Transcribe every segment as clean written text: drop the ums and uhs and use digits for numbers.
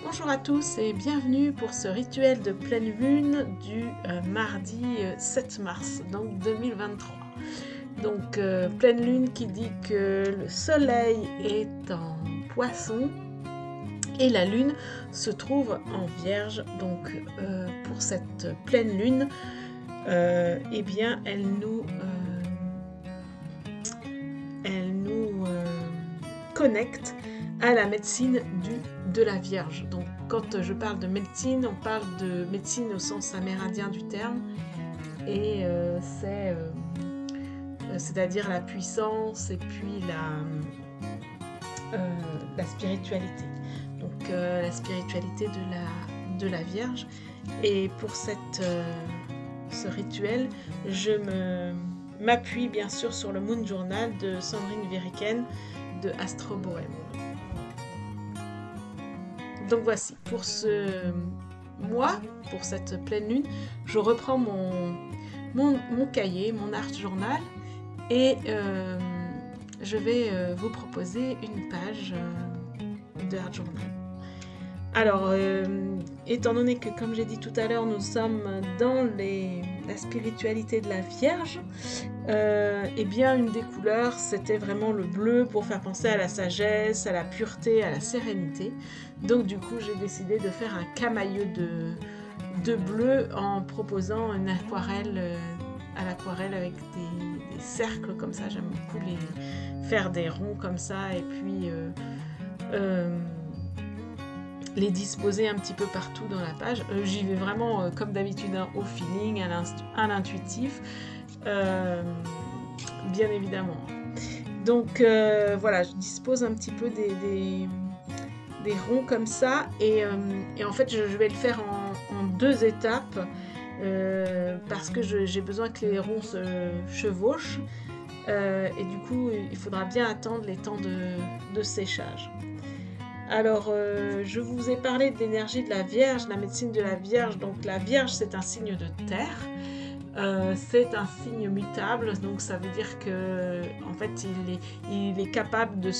Bonjour à tous et bienvenue pour ce rituel de pleine lune du mardi 7 mars, donc 2023. Donc pleine lune qui dit que le soleil est en poisson et la lune se trouve en vierge. Donc pour cette pleine lune, eh bien elle nous connecte à la médecine de la Vierge. Donc quand je parle de médecine, on parle de médecine au sens amérindien du terme, et c'est-à-dire la puissance et puis la spiritualité. Donc la spiritualité de la Vierge. Et pour ce rituel, je m'appuie bien sûr sur le Moon Journal de Sandrine Veriken de Astro Bohème. Donc voici, pour ce mois, pour cette pleine lune, je reprends mon cahier, mon art journal, et je vais vous proposer une page de art journal. Alors, étant donné que, comme j'ai dit tout à l'heure, nous sommes dans la spiritualité de la Vierge, eh bien, une des couleurs, c'était vraiment le bleu pour faire penser à la sagesse, à la pureté, à la sérénité. Donc, du coup, j'ai décidé de faire un camailleux de bleu en proposant une aquarelle à l'aquarelle avec des cercles comme ça. J'aime beaucoup faire des ronds comme ça et puis les disposer un petit peu partout dans la page. J'y vais vraiment comme d'habitude au feeling, à l'intuitif, bien évidemment. Donc voilà, je dispose un petit peu des ronds comme ça, et en fait je vais le faire en deux étapes parce que j'ai besoin que les ronds se chevauchent, et du coup il faudra bien attendre les temps de séchage. Alors, je vous ai parlé de l'énergie de la Vierge, la médecine de la Vierge. Donc, la Vierge, c'est un signe de terre, c'est un signe mutable. Donc, ça veut dire que, en fait, il est capable de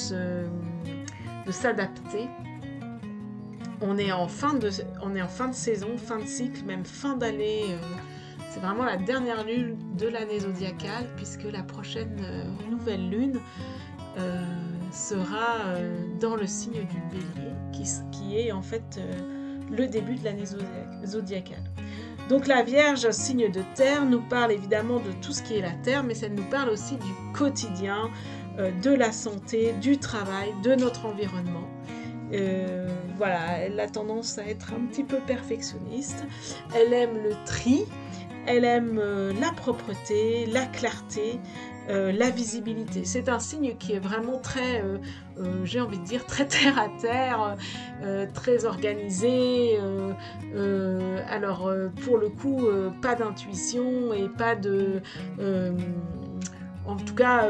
s'adapter. On est en fin de saison, fin de cycle, même fin d'année. C'est vraiment la dernière lune de l'année zodiacale, puisque la prochaine nouvelle lune sera dans le signe du Bélier, qui est en fait le début de l'année zodiacale. Donc la Vierge, signe de terre, nous parle évidemment de tout ce qui est la terre, mais ça nous parle aussi du quotidien, de la santé, du travail, de notre environnement. Voilà, elle a tendance à être un petit peu perfectionniste. Elle aime le tri, elle aime la propreté, la clarté, la visibilité. C'est un signe qui est vraiment très, j'ai envie de dire, très terre à terre, très organisé. Alors, pour le coup, pas d'intuition et pas de... en tout cas,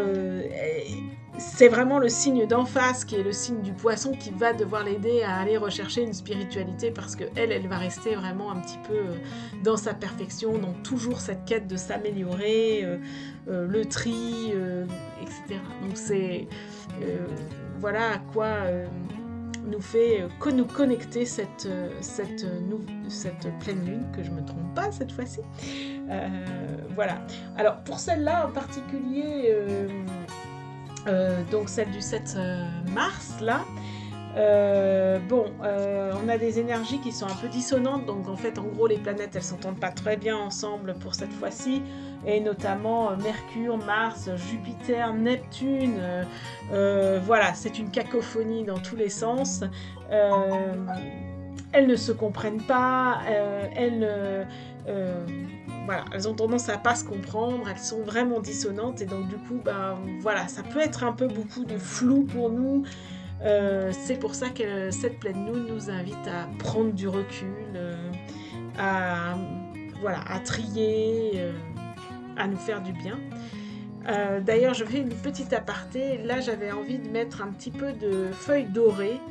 c'est vraiment le signe d'en face, qui est le signe du poisson, qui va devoir l'aider à aller rechercher une spiritualité, parce qu'elle va rester vraiment un petit peu dans sa perfection, dans toujours cette quête de s'améliorer, le tri, etc. Donc c'est voilà à quoi nous fait nous connecter cette pleine lune, que je ne me trompe pas cette fois-ci. Voilà. Alors pour celle-là en particulier, donc celle du 7 mars là, on a des énergies qui sont un peu dissonantes. Donc en fait, en gros, les planètes, elles s'entendent pas très bien ensemble pour cette fois-ci, et notamment Mercure, Mars, Jupiter, Neptune. Voilà, c'est une cacophonie dans tous les sens. Elles ne se comprennent pas, voilà, elles ont tendance à pas se comprendre, elles sont vraiment dissonantes, et donc du coup, voilà, ça peut être un peu beaucoup de flou pour nous. C'est pour ça que cette pleine lune nous invite à prendre du recul, à trier, à nous faire du bien. D'ailleurs, je fais une petite aparté. Là, j'avais envie de mettre un petit peu de feuilles dorées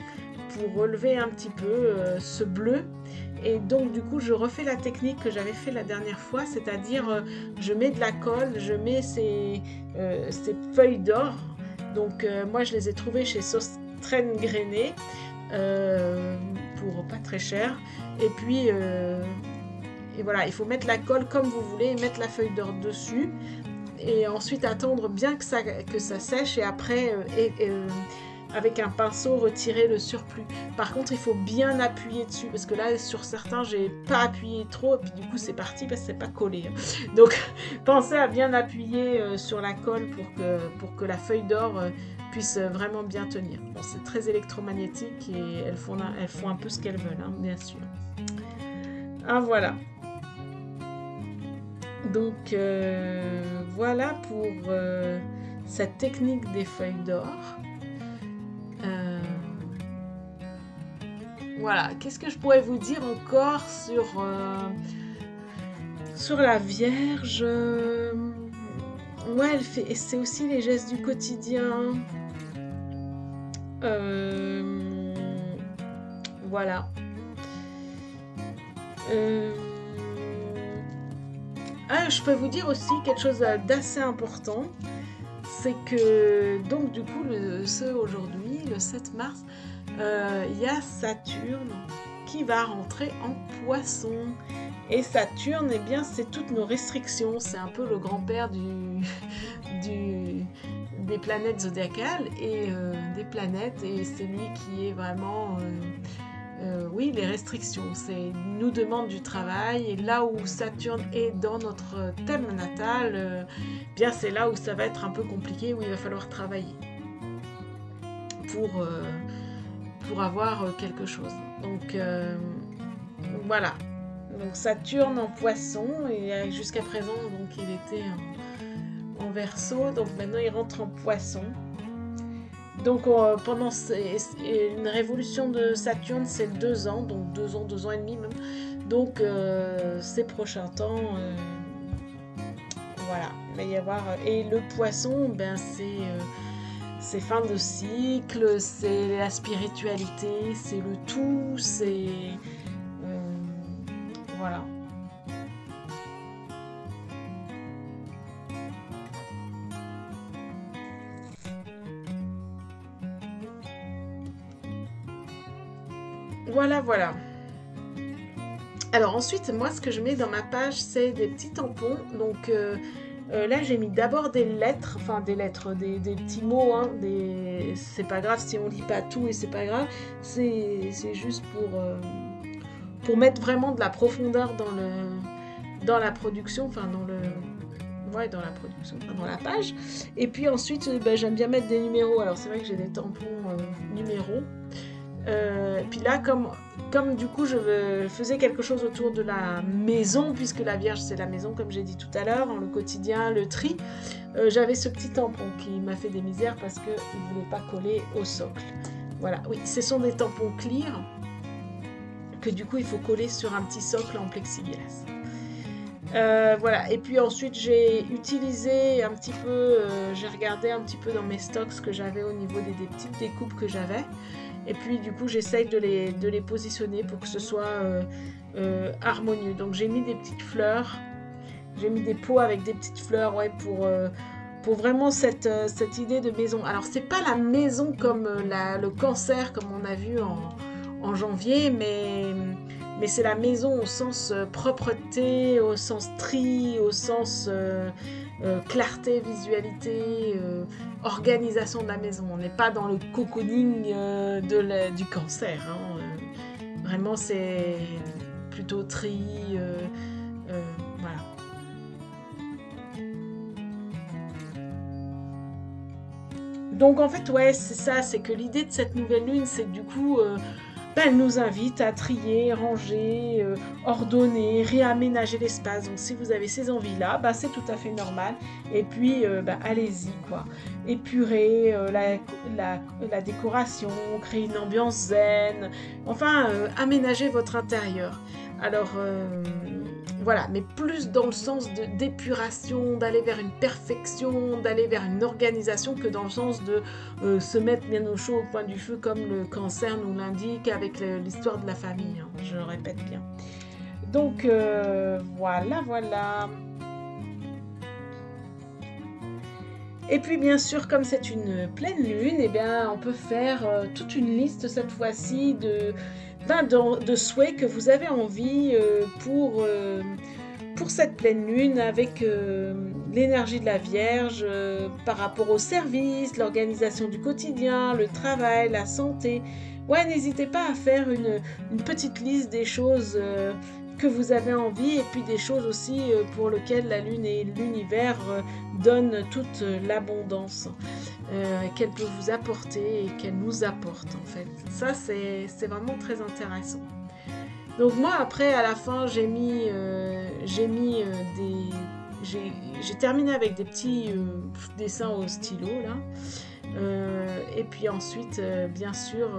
pour relever un petit peu ce bleu. Et donc du coup je refais la technique que j'avais fait la dernière fois, c'est-à-dire je mets de la colle, je mets ces feuilles d'or. Donc moi je les ai trouvées chez Sostren Grainé, pour pas très cher. Et puis, et voilà, il faut mettre la colle comme vous voulez, et mettre la feuille d'or dessus. Et ensuite attendre bien que ça sèche et après, avec un pinceau, retirer le surplus. Par contre, il faut bien appuyer dessus parce que là, sur certains, j'ai pas appuyé trop et puis du coup, c'est parti parce que c'est pas collé. Donc, pensez à bien appuyer sur la colle pour que la feuille d'or puisse vraiment bien tenir. Bon, c'est très électromagnétique et elles font un peu ce qu'elles veulent, hein, bien sûr. Ah, voilà. Donc, voilà pour cette technique des feuilles d'or. Voilà, qu'est-ce que je pourrais vous dire encore sur la Vierge? Ouais, c'est aussi les gestes du quotidien. Voilà. Je peux vous dire aussi quelque chose d'assez important. C'est que, donc du coup, aujourd'hui, le 7 mars, il y a Saturne qui va rentrer en Poisson. Et Saturne, eh bien, c'est toutes nos restrictions. C'est un peu le grand-père des planètes zodiacales et des planètes. Et c'est lui qui est vraiment... oui, les restrictions. C'est nous demande du travail. Et là où Saturne est dans notre thème natal, bien c'est là où ça va être un peu compliqué, où il va falloir travailler pour avoir quelque chose. Donc voilà. Donc Saturne en Poisson, et jusqu'à présent donc il était en Verseau, donc maintenant il rentre en Poisson. Donc pendant une révolution de Saturne, c'est 2 ans, donc 2 ans et demi même. Donc ces prochains temps, voilà, il va y avoir. Et le Poisson, ben c'est fin de cycle, c'est la spiritualité, c'est le tout, c'est voilà. Voilà. Alors ensuite, moi, ce que je mets dans ma page, c'est des petits tampons. Donc là, j'ai mis d'abord des lettres, des petits mots. Hein, c'est pas grave si on lit pas tout et c'est pas grave. C'est juste pour mettre vraiment de la profondeur dans la production, dans la production, dans la page. Et puis ensuite, j'aime bien mettre des numéros. Alors c'est vrai que j'ai des tampons numéros. Puis là, comme du coup je faisais quelque chose autour de la maison, puisque la Vierge c'est la maison comme j'ai dit tout à l'heure, le quotidien, le tri, j'avais ce petit tampon qui m'a fait des misères parce qu'il ne voulait pas coller au socle. Voilà, oui, ce sont des tampons clear que du coup il faut coller sur un petit socle en plexiglas. Voilà, et puis ensuite j'ai utilisé un petit peu, j'ai regardé un petit peu dans mes stocks ce que j'avais au niveau des petites découpes que j'avais. Et puis du coup j'essaye de les positionner pour que ce soit harmonieux. Donc j'ai mis des petites fleurs, j'ai mis des pots avec des petites fleurs, ouais, pour vraiment cette idée de maison. Alors c'est pas la maison comme le Cancer comme on a vu en janvier, mais c'est la maison au sens propreté, au sens tri, au sens clarté, visualité, organisation de la maison. On n'est pas dans le cocooning du Cancer. Hein. Vraiment, c'est plutôt tri. Voilà. Donc en fait, ouais, c'est ça. C'est que l'idée de cette nouvelle lune, c'est que du coup... elle nous invite à trier, ranger, ordonner, réaménager l'espace. Donc si vous avez ces envies-là, c'est tout à fait normal. Et puis, allez-y, quoi. Épurer la décoration, créer une ambiance zen. Enfin, aménager votre intérieur. Alors, voilà, mais plus dans le sens d'épuration, d'aller vers une perfection, d'aller vers une organisation que dans le sens de se mettre bien au chaud au coin du feu comme le Cancer nous l'indique avec l'histoire de la famille, hein, je le répète bien. Donc voilà. Et puis bien sûr, comme c'est une pleine lune, eh bien, on peut faire toute une liste cette fois-ci de souhaits que vous avez envie pour cette pleine lune avec l'énergie de la Vierge par rapport au service, l'organisation du quotidien, le travail, la santé. Ouais, n'hésitez pas à faire une petite liste des choses que vous avez envie et puis des choses aussi pour lesquelles la lune et l'univers donnent toute l'abondance qu'elle peut vous apporter et qu'elle nous apporte en fait. Ça c'est vraiment très intéressant. Donc moi après à la fin j'ai terminé avec des petits dessins au stylo là. Et puis ensuite bien sûr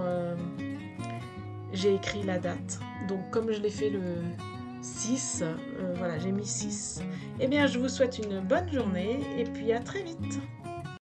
j'ai écrit la date. Donc comme je l'ai fait le 6, voilà j'ai mis 6. Eh bien je vous souhaite une bonne journée et puis à très vite.